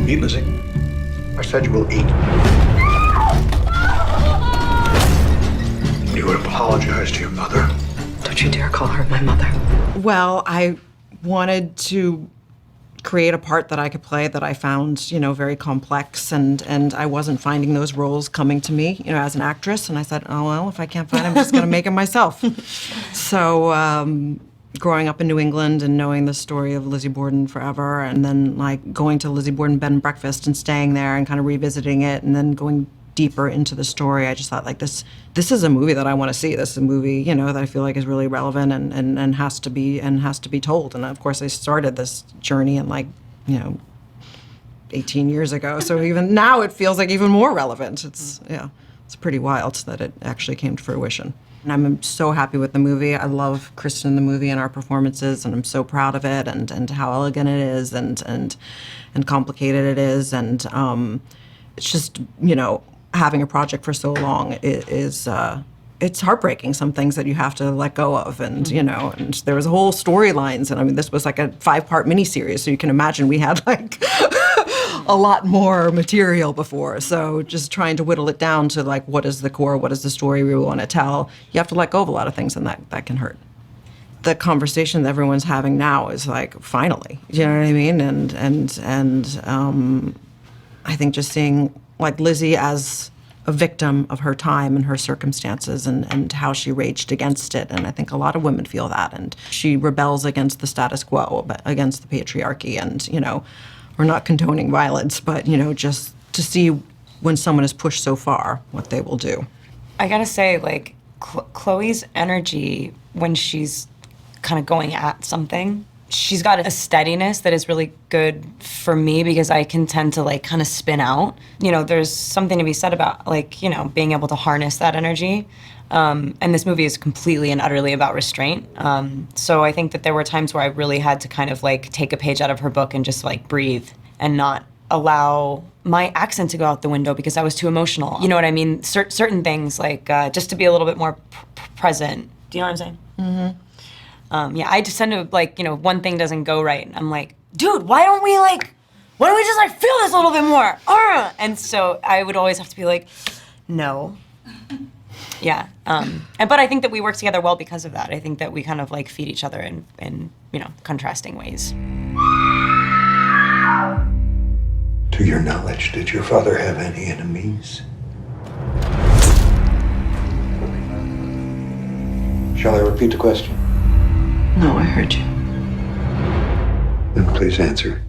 Eat, Lizzie. I said you will eat. You would apologize to your mother. Don't you dare call her my mother. Well, I wanted to create a part that I could play that I found, you know, very complex, and I wasn't finding those roles coming to me, you know, as an actress. And I said, oh, well, if I can't find it, I'm just going to make it myself. So growing up in New England and knowing the story of Lizzie Borden forever, and then like going to Lizzie Borden bed and breakfast and staying there and kind of revisiting it, and then going deeper into the story, I just thought, like, this is a movie that I want to see. This is a movie, you know, that I feel like is really relevant and has to be told. And of course, I started this journey in, like, you know, 18 years ago. So even now, it feels like even more relevant. It's pretty wild that it actually came to fruition. And I'm so happy with the movie. I love Kristen in the movie and our performances, and I'm so proud of it, and how elegant it is, and complicated it is, and it's just, you know, having a project for so long is it's heartbreaking, some things that you have to let go of, and you know, and there was whole storylines, and I mean, this was like a 5-part miniseries, so you can imagine we had like a lot more material before. So just trying to whittle it down to like, what is the core, what is the story we want to tell, you have to let go of a lot of things, and that can hurt. The conversation that everyone's having now is like, finally, you know what I mean? And I think just seeing like Lizzie as a victim of her time and her circumstances, and how she raged against it. And I think a lot of women feel that. And she rebels against the status quo, against the patriarchy. And, you know, we're not condoning violence, but, you know, just to see when someone is pushed so far, what they will do. I gotta say, like, Chloe's energy when she's kind of going at something, she's got a steadiness that is really good for me, because I can tend to like kind of spin out. You know, there's something to be said about like, you know, being able to harness that energy. And this movie is completely and utterly about restraint. So I think that there were times where I really had to kind of like take a page out of her book and just like breathe and not allow my accent to go out the window because I was too emotional. You know what I mean? Certain things, like just to be a little bit more present. Do you know what I'm saying? Mm-hmm. Yeah, I just tend to, like, you know, one thing doesn't go right, and I'm like, dude, why don't we just, like, feel this a little bit more? And so I would always have to be like, no. Yeah, but I think that we work together well because of that. I think that we kind of, like, feed each other in you know, contrasting ways. To your knowledge, did your father have any enemies? Shall I repeat the question? No, I heard you. Then please answer.